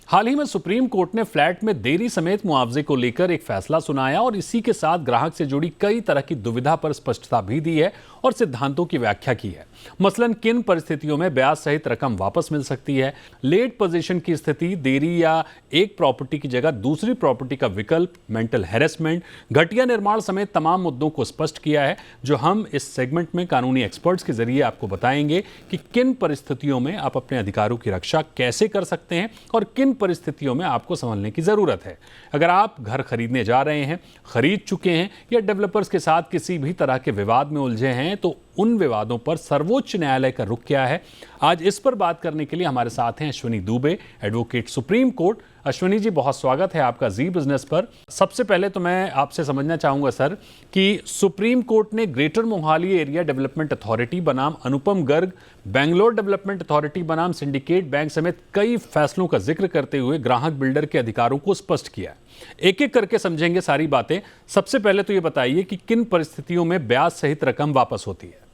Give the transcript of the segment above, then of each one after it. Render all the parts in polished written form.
हाल ही में supreme court ने flat में देरी समेत मुआवजे को लेकर एक फैसला सुनाया और इसी के साथ ग्राहक से जुड़ी कई तरह की दुविधा पर स्पष्टता भी दी है और सिद्धांतों की व्याख्या की है। मसलन किन परिस्थितियों में ब्याज सहित रकम वापस मिल सकती है, लेट पोजीशन की स्थिति, देरी या एक प्रॉपर्टी की जगह दूसरी प्रॉपर्टी का विकल्प, मेंटल हैरेसमेंट, घटिया निर्माण समेत तमाम मुद्दों को स्पष्ट किया है, जो हम इस सेगमेंट में कानूनी एक्सपर्ट्स के जरिए आपको बताएंगे कि किन परिस्थितियों में आप अपने अधिकारों की रक्षा कैसे कर सकते हैं और किन परिस्थितियों में आपको संभलने की जरूरत है। अगर आप घर खरीदने जा रहे हैं, खरीद चुके हैं या डेवलपर्स के साथ किसी भी तरह के विवाद में उलझे हैं, तो उन विवादों पर सर्वोच्च न्यायालय का रुख क्या है, आज इस पर बात करने के लिए हमारे साथ हैं Ashwini Dubey, advocate supreme court. Ashwini ji, बहुत स्वागत है आपका जी बिजनेस पर। सबसे पहले तो मैं आपसे समझना चाहूंगा सर कि सुप्रीम कोर्ट ने greater Mohali area development authority बनाम अनुपम गर्ग, बेंगलोर डेवलपमेंट अथॉरिटी बनाम सिंडिकेट बैंक समेत कई फैसलों का जिक्र करते हुए ग्राहक बिल्डर के अधिकारों को स्पष्ट किया है। एक एक करके समझेंगे सारी बातें। सबसे पहले तो ये बताइए कि किन परिस्थितियों में ब्याज सहित रकम वापस होती है।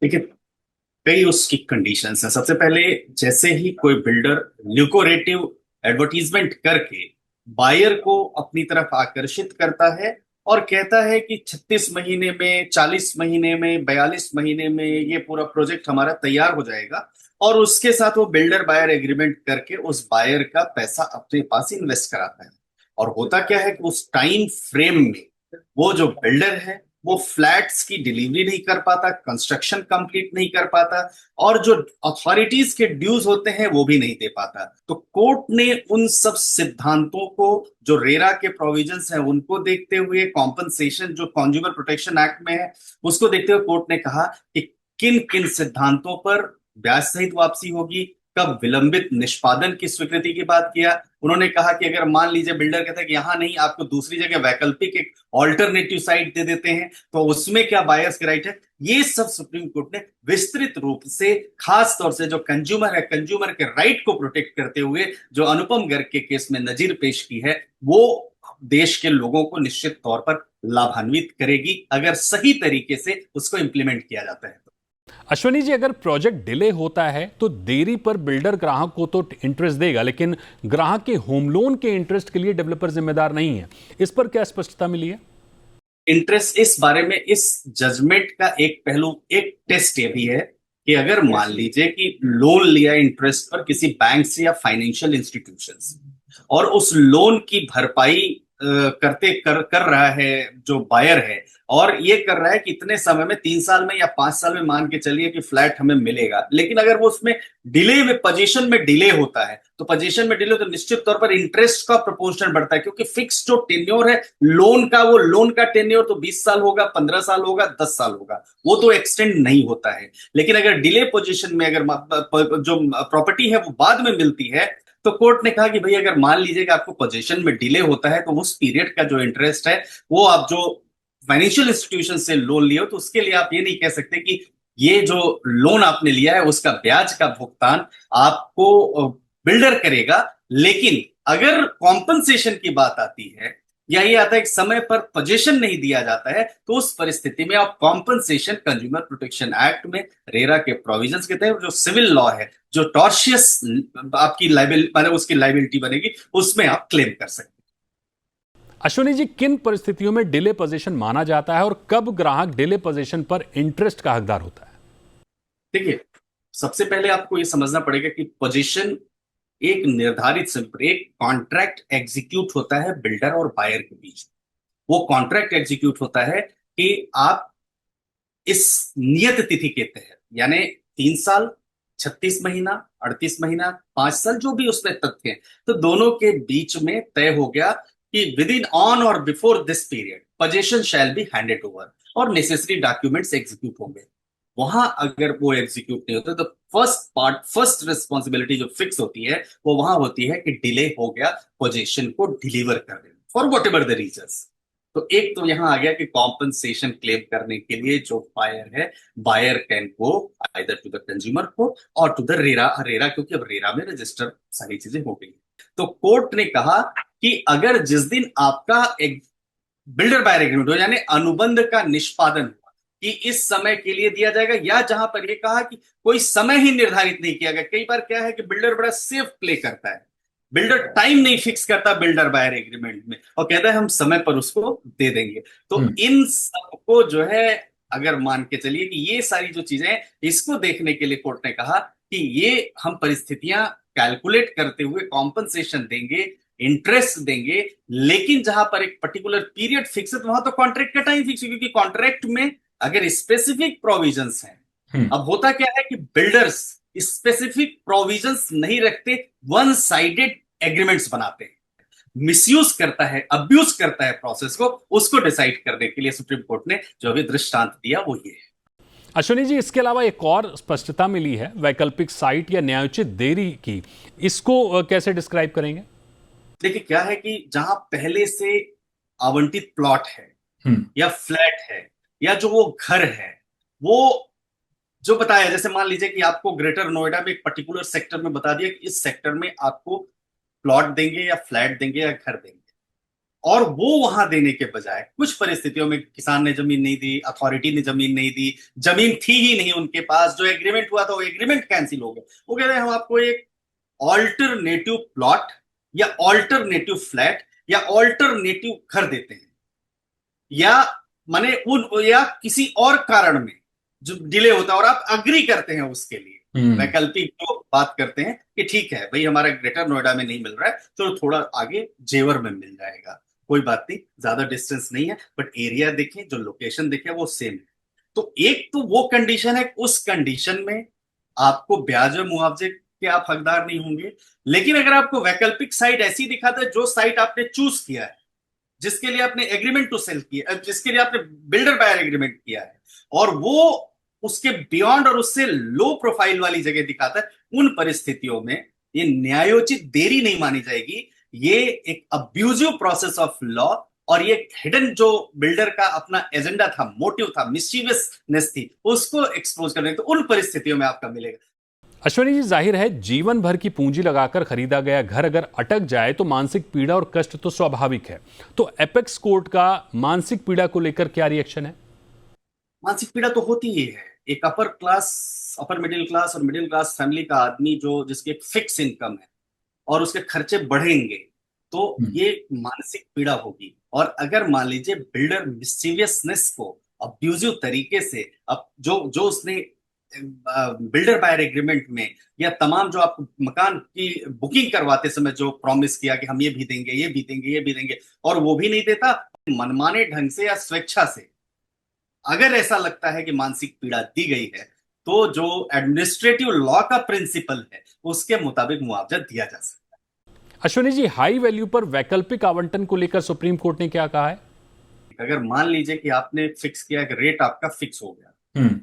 देखिए, कई उसकी कंडीशंस हैं। सबसे पहले, जैसे ही कोई बिल्डर ल्यूकोरेटिव एडवर्टीजमेंट करके बायर को अपनी तरफ आकर्षित करता है और कहता है कि 36 महीने में, 40 महीने में, 42 महीने में ये पूरा प्रोजेक्ट हमारा तैयार हो जाएगा, और उसके साथ वो बिल्डर बायर एग्रीमेंट करके उस बायर का पैसा अपने पास इन्वेस्ट कराता है। और होता क्या है कि उस टाइम फ्रेम में वो जो बिल्डर है वो फ्लैट्स की डिलीवरी नहीं कर पाता, कंस्ट्रक्शन कंप्लीट नहीं कर पाता, और जो अथॉरिटीज के ड्यूज होते हैं वो भी नहीं दे पाता। तो कोर्ट ने उन सब सिद्धांतों को, जो रेरा के प्रोविजंस हैं उनको देखते हुए, कॉम्पनसेशन जो कंज्यूमर प्रोटेक्शन एक्ट में है उसको देखते हुए, कोर्ट ने कहा कि किन किन सिद्धांतों पर ब्याज सहित वापसी होगी, कब विलंबित निष्पादन की स्वीकृति की बात किया। उन्होंने कहा कि अगर मान लीजिए बिल्डर कहता है कि यहां नहीं, आपको दूसरी जगह वैकल्पिक एक ऑल्टरनेटिव साइट दे देते हैं, तो उसमें क्या बायर्स के राइट है। ये सब सुप्रीम कोर्ट ने विस्तृत रूप से, खास तौर से जो कंज्यूमर है, कंज्यूमर के राइट को प्रोटेक्ट करते हुए जो अनुपम गर्ग के केस में नजीर पेश की है, वो देश के लोगों को निश्चित तौर पर लाभान्वित करेगी अगर सही तरीके से उसको इंप्लीमेंट किया जाता है। अश्विनी जी, अगर प्रोजेक्ट डिले होता है तो देरी पर बिल्डर ग्राहक को तो इंटरेस्ट देगा, लेकिन ग्राहक के होम लोन के इंटरेस्ट के लिए डेवलपर जिम्मेदार नहीं है। इस पर क्या स्पष्टता मिली है? इंटरेस्ट, इस बारे में इस जजमेंट का एक पहलू, एक टेस्ट ये भी है कि अगर मान लीजिए कि लोन लिया इंटरेस्ट पर किसी बैंक से या फाइनेंशियल इंस्टीट्यूशन से, और उस लोन की भरपाई कर रहा है जो बायर है, और ये कर रहा है कि इतने समय में, 3 साल में या 5 साल में मान के चलिए कि फ्लैट हमें मिलेगा, लेकिन अगर वो उसमें डिले में, पोजीशन में डिले होता है, तो पोजीशन में डिले तो निश्चित तौर पर इंटरेस्ट का प्रोपोर्शन बढ़ता है, क्योंकि फिक्स जो टेन्योर है लोन का, वो लोन का टेन्योर तो 20 साल होगा, 15 साल होगा, 10 साल होगा, वो तो एक्सटेंड नहीं होता है। लेकिन अगर डिले पोजीशन में, अगर जो प्रॉपर्टी है वो बाद में मिलती है, तो कोर्ट ने कहा कि भाई अगर मान लीजिए कि आपको पोजीशन में डिले होता है, तो उस पीरियड का जो इंटरेस्ट है वो आप जो फाइनेंशियल इंस्टीट्यूशन से लोन लिया हो, तो उसके लिए आप ये नहीं कह सकते कि ये जो लोन आपने लिया है उसका ब्याज का भुगतान आपको बिल्डर करेगा। लेकिन अगर कॉम्पनसेशन की बात आती है, या ये आता है कि समय पर पोजीशन नहीं दिया जाता है, तो उस परिस्थिति में आप कॉम्पनसेशन कंज्यूमर प्रोटेक्शन एक्ट में रेरा के प्रोविजंस के तहत, जो सिविल लॉ है, जो टॉर्शियस आपकी लाइबिलिटी, मतलब उसकी लाइबिलिटी बनेगी, उसमें आप क्लेम कर सकते हैं। अश्विनी जी, किन परिस्थितियों में डिले पोजीशन माना जाता है और कब ग्राहक डिले पोजीशन पर इंटरेस्ट का हकदार होता है? देखिए, सबसे पहले आपको यह समझना पड़ेगा कि पोजीशन एक निर्धारित समय पर एक कॉन्ट्रैक्ट एग्जीक्यूट होता है बिल्डर और बायर के बीच। वो कॉन्ट्रैक्ट एग्जीक्यूट होता है कि आप इस नियत तिथि के तहत, यानी 3 साल, 36 महीना, 38 महीना, 5 साल, जो भी उसमें तथ्य हैं, तो दोनों के बीच में तय हो गया कि विद इन, ऑन और before this period position shall be handed over, और नेसेसरी डॉक्यूमेंट्स एग्जीक्यूट होंगे। वहां अगर वो एग्जीक्यूट नहीं होते, तो फर्स्ट रिस्पॉन्सिबिलिटी जो फिक्स होती है वो वहां होती है कि डिले हो गया पोजीशन को डिलीवर करने, for what ever the reasons. तो एक तो यहां आ गया कि कॉम्पनसेशन क्लेम करने के लिए जो बायर है, buyer can go either to the consumer court और टू द रेरा, क्योंकि अब रेरा में रजिस्टर सारी चीजें हो गई। तो कोर्ट ने कहा कि अगर जिस दिन आपका एक बिल्डर बायर एग्रीमेंट हो, यानी अनुबंध का निष्पादन हुआ, कि इस समय के लिए दिया जाएगा, या जहां पर ये कहा कि कोई समय ही निर्धारित नहीं किया गया। कई बार क्या है कि बिल्डर बड़ा सेफ प्ले करता है, बिल्डर टाइम नहीं फिक्स करता बिल्डर बायर एग्रीमेंट में, और कहता है हम समय पर उसको दे देंगे। तो इन सबको जो है, अगर मान के चलिए कि ये सारी जो चीजें हैं, इसको देखने के लिए कोर्ट ने कहा कि ये हम परिस्थितियां कैलकुलेट करते हुए कॉम्पनसेशन देंगे, इंटरेस्ट देंगे, लेकिन जहां पर एक पर्टिकुलर पीरियड फिक्स है तो वहां तो कॉन्ट्रैक्ट का टाइम फिक्स है, क्योंकि कॉन्ट्रैक्ट में अगर स्पेसिफिक प्रोविजंस हैं। अब होता क्या है कि बिल्डर्स स्पेसिफिक प्रोविजंस नहीं रखते, वन साइडेड एग्रीमेंट्स बनाते हैं, मिसयूज करता है, अब्यूज करता है प्रोसेस को। उसको डिसाइड करने के लिए सुप्रीम कोर्ट ने जो अभी दृष्टांत दिया वो ये है। अश्विनी जी, इसके अलावा एक और स्पष्टता मिली है वैकल्पिक साइट या न्यायोचित देरी की, इसको कैसे डिस्क्राइब करेंगे? देखिए क्या है कि जहां पहले से आवंटित प्लॉट है या फ्लैट है या जो वो घर है, वो जो बताया, जैसे मान लीजिए कि आपको ग्रेटर नोएडा में एक पर्टिकुलर सेक्टर में बता दिया कि इस सेक्टर में आपको प्लॉट देंगे या फ्लैट देंगे या घर देंगे, और वो वहां देने के बजाय कुछ परिस्थितियों में किसान ने जमीन नहीं दी, अथॉरिटी ने जमीन नहीं दी, जमीन थी ही नहीं उनके पास, जो एग्रीमेंट हुआ था वो एग्रीमेंट कैंसिल हो गया, वो कह रहे हैं हम आपको एक ऑल्टरनेटिव प्लॉट या ऑल्टरनेटिव फ्लैट या ऑल्टरनेटिव घर देते हैं, या माने उन या किसी और कारण में जो डिले होता है और आप अग्री करते हैं उसके लिए, वैकल्पिक जो बात करते हैं कि ठीक है भाई हमारा ग्रेटर नोएडा में नहीं मिल रहा है, तो थोड़ा आगे जेवर में मिल जाएगा, कोई बात नहीं, ज्यादा डिस्टेंस नहीं है, बट एरिया देखें, जो लोकेशन देखें वो सेम है। तो एक तो वो कंडीशन है, उस कंडीशन में आपको ब्याज और मुआवजे के आप हकदार नहीं होंगे। लेकिन अगर आपको वैकल्पिक साइट ऐसी दिखाता है, जो साइट आपने चूज किया है, जिसके लिए आपने एग्रीमेंट टू सेल किया, जिसके लिए आपने बिल्डर बायर एग्रीमेंट किया है, और वो उसके बियॉन्ड और उससे लो प्रोफाइल वाली जगह दिखाता है, उन परिस्थितियों में ये न्यायोचित देरी नहीं मानी जाएगी। ये एक अब्यूजिव प्रोसेस ऑफ लॉ, और ये हिडन जो बिल्डर का अपना एजेंडा था, मोटिव था, मिस्चीवियसनेस थी, उसको एक्सपोज करने, तो उन परिस्थितियों में आपका मिलेगा। अश्विनी जी, जाहिर है जीवन भर की पूंजी लगाकर खरीदा गया घर अगर अटक जाए तो मानसिक पीड़ा और कष्ट तो स्वाभाविक है। तो एपेक्स कोर्ट का मानसिक पीड़ा को लेकर क्या रिएक्शन है? मानसिक पीड़ा तो होती ही है। एक upper class, upper middle class और मिडिल क्लास फैमिली का आदमी जो जिसकी एक फिक्स इनकम है और उसके खर्चे बढ़ेंगे, तो ये मानसिक पीड़ा होगी। और अगर मान लीजिए बिल्डर मिस्चीवियसनेस को अब्यूजिव तरीके से, अब जो जो उसने बिल्डर बायर एग्रीमेंट में या तमाम जो आपको मकान की बुकिंग करवाते समय जो प्रॉमिस किया कि हम ये भी देंगे, ये भी देंगे, ये भी देंगे, और वो भी नहीं देता, मनमाने ढंग से या स्वेच्छा से अगर ऐसा लगता है कि मानसिक पीड़ा दी गई है, तो जो एडमिनिस्ट्रेटिव लॉ का प्रिंसिपल है उसके मुताबिक मुआवजा दिया जा सकता अश्विनी जी, हाई वैल्यू पर वैकल्पिक आवंटन को लेकर सुप्रीम कोर्ट ने क्या कहा है? है। अगर मान लीजिए कि आपने फिक्स किया कि रेट आपका फिक्स हो गया,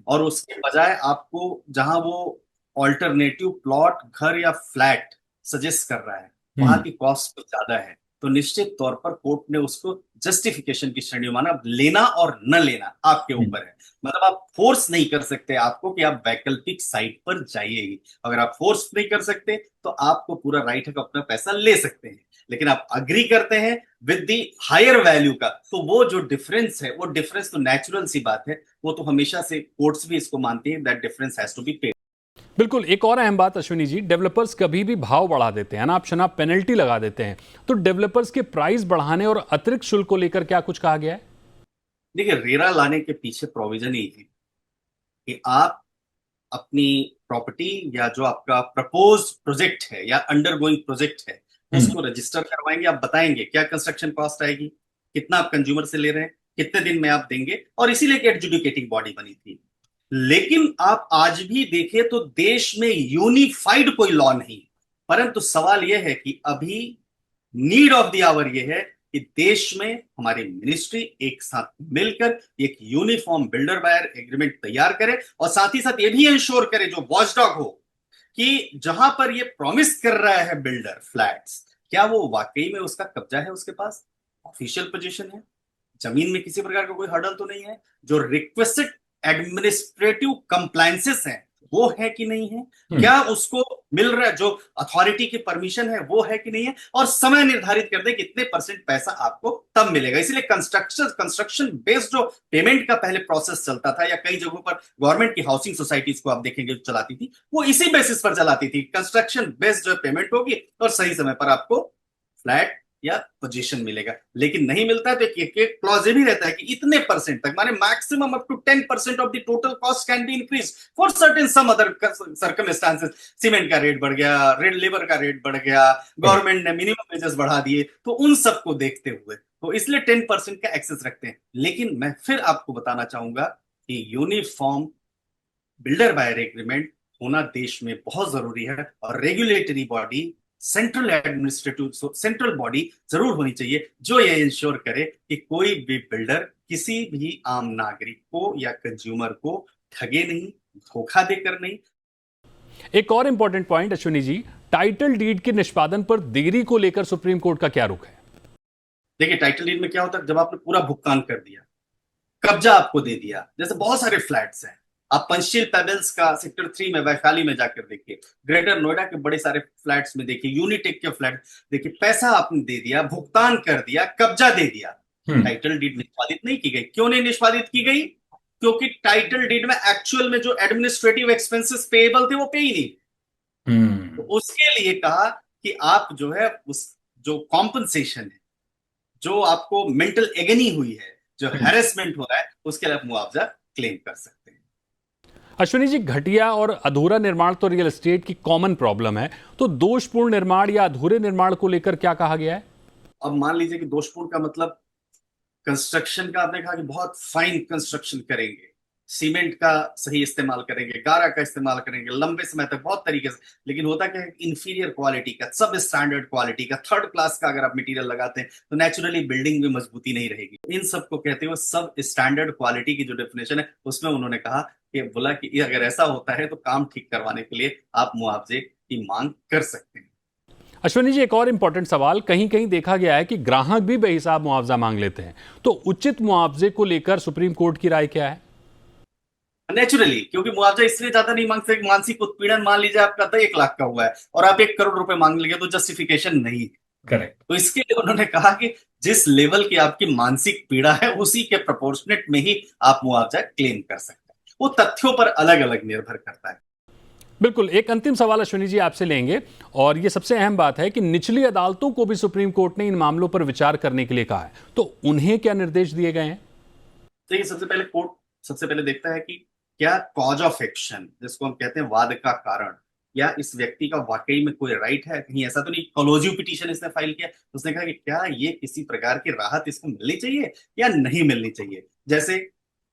और उसके बजाय आपको जहां वो ऑल्टरनेटिव प्लॉट, घर या फ्लैट सजेस्ट कर रहा है, वहां की कॉस्ट तो ज्यादा है, तो निश्चित तौर पर कोर्ट ने उसको जस्टिफिकेशन की श्रेणी में माना। अब लेना और न लेना आपके ऊपर है, मतलब आप फोर्स नहीं कर सकते आपको कि आप वैकल्पिक साइट पर जाइए ही। अगर आप फोर्स नहीं कर सकते तो आपको पूरा राइट है कि अपना पैसा ले सकते हैं, लेकिन आप अग्री करते हैं विद दी हायर वैल्यू का, तो वो जो डिफरेंस है, वो डिफरेंस तो नेचुरल सी बात है, वो तो हमेशा से कोर्ट्स भी इसको मानती हैं, that difference has to be paid. बिल्कुल। एक और अहम बात अश्विनी जी, डेवलपर्स कभी भी भाव बढ़ा देते हैं, अनाप शनाप पेनल्टी लगा देते हैं, तो डेवलपर्स के प्राइस बढ़ाने और अतिरिक्त शुल्क को लेकर क्या कुछ कहा गया है? देखिए, रेरा लाने के पीछे प्रोविजन ही है कि आप अपनी प्रॉपर्टी या जो आपका प्रपोज प्रोजेक्ट है या अंडरगोइंग प्रोजेक्ट है उसको रजिस्टर करवाएंगे, आप बताएंगे क्या कंस्ट्रक्शन कॉस्ट आएगी, कितना आप कंज्यूमर से ले रहे हैं, कितने दिन में आप देंगे, और इसीलिए एडजुडिकेटिंग बॉडी बनी थी। लेकिन आप आज भी देखिए तो देश में यूनिफाइड कोई लॉ नहीं, परंतु सवाल यह है कि अभी नीड ऑफ द आवर यह है कि देश में हमारी मिनिस्ट्री एक साथ मिलकर एक यूनिफॉर्म बिल्डर बायर एग्रीमेंट तैयार करे, और साथ ही साथ ये भी इंश्योर करे, जो वॉचडॉग हो, कि जहां पर ये प्रॉमिस कर रहा है बिल्डर फ्लैट्स, क्या वो वाकई में उसका कब्जा है, उसके पास ऑफिशियल पोजीशन है, जमीन में किसी प्रकार का कोई हर्डल तो नहीं है, जो रिक्वेस्टेड एडमिनिस्ट्रेटिव कंप्लायंसेस हैं वो है कि नहीं है, क्या उसको मिल रहा है, जो अथॉरिटी की परमिशन है वो है कि नहीं है, और समय निर्धारित कर दे कितने % पैसा आपको तब मिलेगा। इसलिए कंस्ट्रक्शन बेस्ड जो पेमेंट का पहले प्रोसेस चलता था, या कई जगहों पर गवर्नमेंट की हाउसिंग सोसाइटीज को आप देखेंगे जो चलाती थी, वो इसी बेसिस पर चलाती थी, कंस्ट्रक्शन बेस्ड जो पेमेंट होगी और सही समय पर आपको फ्लैट या पोजीशन मिलेगा। लेकिन नहीं मिलता है तो एक क्लॉज भी रहता है कि इतने % तक, माने maximum up to 10% of the total cost can be increase for certain some other circumstances. Cement का रेट बढ़ गया, रेड लेबर का रेट बढ़ गया, गवर्नमेंट ने मिनिमम वेजेस बढ़ा दिए, तो उन सबको देखते हुए तो इसलिए 10% का एक्सेस रखते हैं। लेकिन मैं फिर आपको बताना चाहूंगा कि यूनिफॉर्म बिल्डर बायर एग्रीमेंट होना देश में बहुत जरूरी है, और रेगुलेटरी बॉडी, सेंट्रल बॉडी जरूर होनी चाहिए जो ये इंश्योर करे कि कोई भी बिल्डर किसी भी आम नागरिक को या कंज्यूमर को ठगे नहीं, धोखा देकर नहीं। एक और important point Ashwini ji, title deed के निष्पादन पर देरी को लेकर सुप्रीम कोर्ट का क्या रुख है? देखिए, टाइटल डीड में क्या होता है, जब आपने पूरा भुगतान कर दिया, कब्जा आपको दे दिया, जैसे बहुत सारे फ्लैट्स हैं, आप पंचशील पेबल्स का सेक्टर 3 में वैशाली में जाकर देखिए, ग्रेटर नोएडा के बड़े सारे फ्लैट्स में देखिए, यूनिटेक के फ्लैट देखिए, पैसा आपने दे दिया, भुगतान कर दिया, कब्जा दे दिया, टाइटल डीड निष्पादित नहीं की गई। क्यों नहीं निष्पादित की गई? क्योंकि टाइटल डीड में एक्चुअल में जो एडमिनिस्ट्रेटिव एक्सपेंसेस पेएबल थे वो पे ही नहीं। तो उसके लिए कहा कि आप जो है उस जो कॉम्पनसेशन है, जो आपको मेंटल एगनी हुई है, जो हैरेसमेंट हो रहा है, उसके लिए आप मुआवजा क्लेम कर सकते हैं। अश्विनी जी, घटिया और अधूरा निर्माण तो रियल एस्टेट की कॉमन प्रॉब्लम है, तो दोषपूर्ण निर्माण या अधूरे निर्माण को लेकर क्या कहा गया है? अब मान लीजिए कि दोषपूर्ण का मतलब कंस्ट्रक्शन का, आपने कहा कि बहुत फाइन कंस्ट्रक्शन करेंगे, सीमेंट का सही इस्तेमाल करेंगे, गारा का इस्तेमाल करेंगे लंबे समय तक बहुत तरीके से, लेकिन होता क्या है, इंफीरियर क्वालिटी का, सब स्टैंडर्ड क्वालिटी का, थर्ड क्लास का अगर आप मटेरियल लगाते हैं तो नेचुरली बिल्डिंग में मजबूती नहीं रहेगी। इन सब को कहते हुए सब स्टैंडर्ड क्वालिटी की जो डेफिनेशन है उसमें उन्होंने कहा कि बोला कि अगर ऐसा होता है तो काम ठीक करवाने के लिए आप मुआवजे की मांग कर सकते हैं। अश्विनी जी, एक और इंपॉर्टेंट सवाल, कहीं कहीं देखा गया है कि ग्राहक भी बेहिसाब मुआवजा मांग लेते हैं, तो उचित मुआवजे को लेकर सुप्रीम कोर्ट की राय क्या है? नेचुरली, क्योंकि मुआवजा इसलिए ज्यादा नहीं मांग सकते, मानसिक उत्पीड़न मान लीजिए आपका 1 लाख का हुआ है और आप 1 करोड़ रुपए मांग लेंगे तो जस्टिफिकेशन नहीं। करेक्ट। तो इसके लिए उन्होंने कहा कि जिस लेवल की आपकी मानसिक पीड़ा है उसी के प्रोपोर्शनेट में ही आप मुआवजा क्लेम कर सकते हैं। वो तथ्यों पर अलग अलग निर्भर करता है। बिल्कुल। एक अंतिम सवाल अश्विनी जी आपसे लेंगे, और ये सबसे अहम बात है कि निचली अदालतों को भी सुप्रीम कोर्ट ने इन मामलों पर विचार करने के लिए कहा है, तो उन्हें क्या निर्देश दिए गए हैं? देखिए, कोर्ट सबसे पहले देखता है कि क्या कॉज ऑफ एक्शन, जिसको हम कहते हैं वाद का कारण, या इस व्यक्ति का वाकई में कोई राइट है, कहीं ऐसा तो नहीं कॉलोजिव पिटीशन इसने फाइल किया, तो उसने कहा कि क्या ये किसी प्रकार की राहत इसको मिलनी चाहिए या नहीं मिलनी चाहिए। जैसे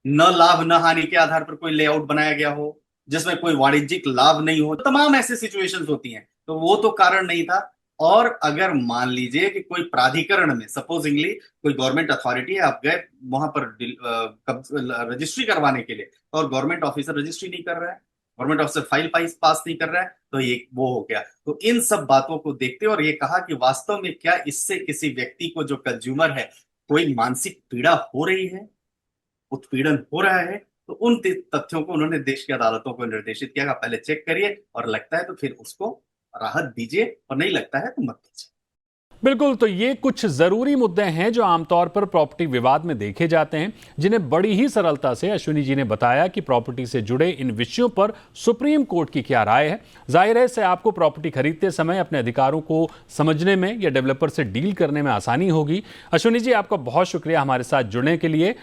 न लाभ न हानि के आधार पर कोई लेआउट बनाया गया हो जिसमें कोई वाणिज्यिक लाभ नहीं हो, तमाम ऐसे सिचुएशंस होती हैं, तो वो तो कारण नहीं था। और अगर मान लीजिए कि कोई प्राधिकरण में, सपोजिंगली कोई गवर्नमेंट अथॉरिटी है, आप गए वहां पर रजिस्ट्री करवाने के लिए और गवर्नमेंट ऑफिसर रजिस्ट्री नहीं कर रहा है, गवर्नमेंट ऑफिसर फाइल पास नहीं कर रहा है, तो ये वो हो गया। तो इन सब बातों को देखते और ये कहा कि वास्तव में क्या इससे किसी व्यक्ति को, जो कंज्यूमर है, कोई मानसिक पीड़ा हो रही है, उत्पीड़न हो रहा है, तो उन तथ्यों को उन्होंने देश की अदालतों को निर्देशित किया, पहले चेक करिए और लगता है तो फिर उसको राहत दीजिए और नहीं लगता है तो मत दीजिए। बिल्कुल। तो ये कुछ जरूरी मुद्दे हैं जो आमतौर पर प्रॉपर्टी विवाद में देखे जाते हैं, जिन्हें बड़ी ही सरलता से अश्विनी जी ने बताया कि प्रॉपर्टी से जुड़े इन विषयों पर सुप्रीम कोर्ट की क्या राय है। जाहिर है, इससे आपको प्रॉपर्टी खरीदते समय अपने अधिकारों को समझने में या डेवलपर से डील करने में आसानी होगी। अश्विनी जी, आपका बहुत शुक्रिया हमारे साथ जुड़ने के लिए।